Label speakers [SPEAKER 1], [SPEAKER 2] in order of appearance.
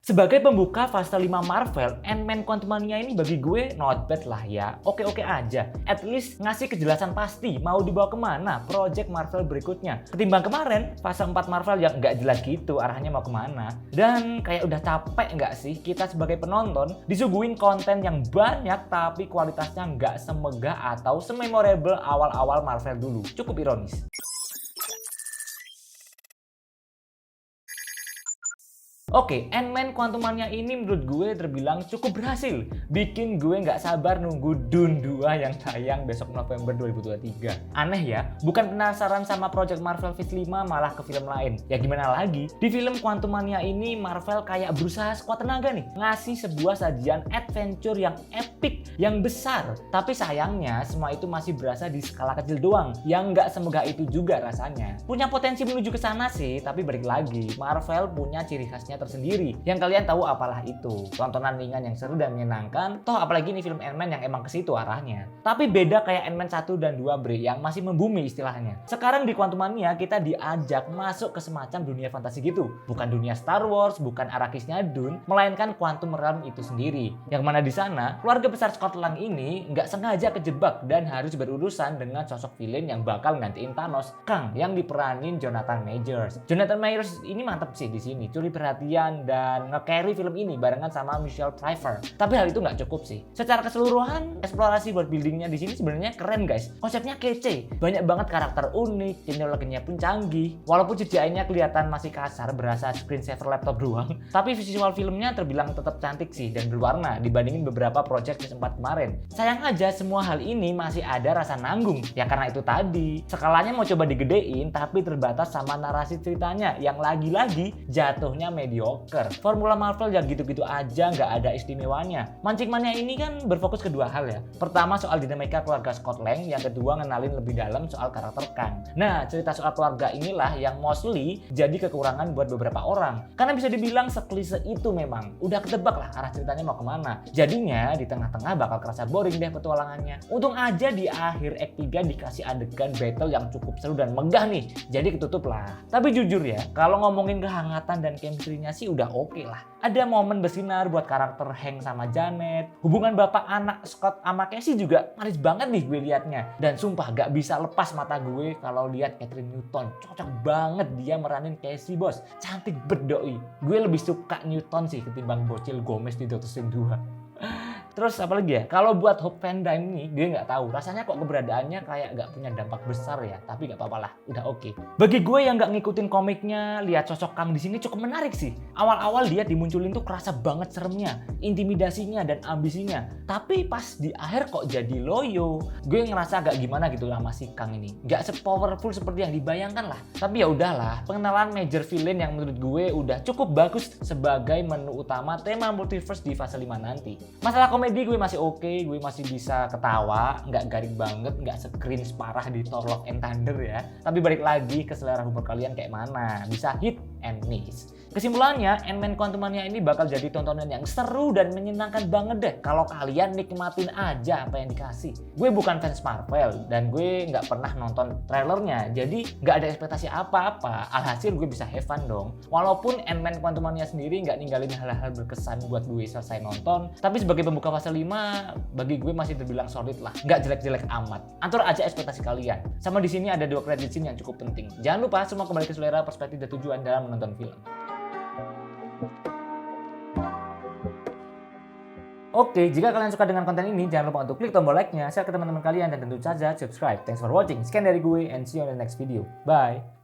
[SPEAKER 1] Sebagai pembuka fase 5 Marvel, Ant-Man Quantumania ini bagi gue not bad lah ya. Oke-oke aja. At least ngasih kejelasan pasti mau dibawa kemana project Marvel berikutnya. Ketimbang kemarin, fase 4 Marvel yang nggak jelas gitu arahnya mau kemana. Dan kayak udah capek nggak sih kita sebagai penonton disuguhin konten yang banyak tapi kualitasnya nggak semegah atau sememorable awal-awal Marvel dulu. Cukup ironis. Oke, Ant-Man Quantumania ini menurut gue terbilang cukup berhasil. Bikin gue nggak sabar nunggu Dune 2 yang tayang besok November 2023. Aneh ya, bukan penasaran sama project Marvel Phase 5 malah ke film lain. Ya gimana lagi, di film Quantumania ini Marvel kayak berusaha sekuat tenaga nih, ngasih sebuah sajian adventure yang epic, yang besar. Tapi sayangnya semua itu masih berasa di skala kecil doang, yang nggak semegah itu juga rasanya. Punya potensi menuju ke sana sih, tapi balik lagi, Marvel punya ciri khasnya tersendiri yang kalian tahu apalah itu. Tontonan ringan yang seru dan menyenangkan, toh apalagi ini film Ant-Man yang emang ke situ arahnya. Tapi beda kayak Ant-Man 1 dan 2 Bre yang masih membumi istilahnya. Sekarang di Quantumania kita diajak masuk ke semacam dunia fantasi gitu. Bukan dunia Star Wars, bukan Arrakisnya Dune, melainkan Quantum Realm itu sendiri. Yang mana di sana keluarga besar Scott Lang ini nggak sengaja kejebak dan harus berurusan dengan sosok villain yang bakal gantiin Thanos, Kang, yang diperanin Jonathan Majors. Jonathan Majors ini mantep sih di sini, curi perhatian dan nge-carry film ini barengan sama Michelle Pfeiffer. Tapi hal itu nggak cukup sih. Secara keseluruhan, eksplorasi buat buildingnya di sini sebenarnya keren guys. Konsepnya kece, banyak banget karakter unik, teknologinya pun canggih. Walaupun CGI-nya kelihatan masih kasar, berasa screensaver laptop doang, tapi visual filmnya terbilang tetap cantik sih dan berwarna dibandingin beberapa project Phase 4 kemarin. Sayang aja semua hal ini masih ada rasa nanggung. Ya karena itu tadi, skalanya mau coba digedein tapi terbatas sama narasi ceritanya yang lagi-lagi jatuhnya mediocre. Formula Marvel yang gitu-gitu aja nggak ada istimewanya. Mancing Mania ini kan berfokus ke dua hal ya. Pertama soal dinamika keluarga Scott Lang, yang kedua ngenalin lebih dalam soal karakter Kang. Nah, cerita soal keluarga inilah yang mostly jadi kekurangan buat beberapa orang. Karena bisa dibilang seklise itu memang. Udah ketebak lah arah ceritanya mau kemana. Jadinya di tengah-tengah bakal kerasa boring deh petualangannya. Untung aja di akhir Act 3 dikasih adegan battle yang cukup seru dan megah nih. Jadi ketutup lah. Tapi jujur ya, kalau ngomongin kehangatan dan chemistry-nya sih udah oke lah. Ada momen bersinar buat karakter Hank sama Janet. Hubungan bapak anak Scott sama Cassie juga manis banget nih gue liatnya. Dan sumpah gak bisa lepas mata gue kalau lihat Catherine Newton. Cocok banget dia meranin Cassie bos. Cantik berdoi. Gue lebih suka Newton sih ketimbang bocil Gomez di Doctor Strange 2. Terus apalagi ya, kalau buat Hope Van Dyne nih, gue nggak tahu. Rasanya kok keberadaannya kayak nggak punya dampak besar ya. Tapi nggak apa-apa lah, udah oke. Bagi gue yang nggak ngikutin komiknya, lihat sosok Kang di sini cukup menarik sih. Awal-awal dia dimunculin tuh kerasa banget seremnya, intimidasinya dan ambisinya. Tapi pas di akhir kok jadi loyo. Gue ngerasa agak gimana gitu sama si Kang ini. Nggak sepowerful seperti yang dibayangkan lah. Tapi ya udahlah, pengenalan major villain yang menurut gue udah cukup bagus sebagai menu utama tema multiverse di fase 5 nanti. Masalah komedi gue masih oke, gue masih bisa ketawa, nggak garing banget, nggak se-cringe parah di Thor Love and Thunder ya. Tapi balik lagi ke selera humor kalian kayak mana, bisa hit and miss. Kesimpulannya, Ant-Man Quantumania ini bakal jadi tontonan yang seru dan menyenangkan banget deh kalau kalian nikmatin aja apa yang dikasih. Gue bukan fans Marvel dan gue nggak pernah nonton trailernya, jadi nggak ada ekspektasi apa-apa. Alhasil gue bisa have fun dong. Walaupun Ant-Man Quantumania sendiri nggak ninggalin hal-hal berkesan buat gue selesai nonton, tapi sebagai pembuka fase 5, bagi gue masih terbilang solid lah. Nggak jelek-jelek amat. Atur aja ekspektasi kalian. Sama di sini ada 2 credit scene yang cukup penting. Jangan lupa semua kembali ke selera, perspektif, dan tujuan dalam menonton film. Oke, jika kalian suka dengan konten ini, jangan lupa untuk klik tombol like-nya, share ke teman-teman kalian, dan tentu saja subscribe. Thanks for watching. Sekian dari gue, and see you on the next video. Bye!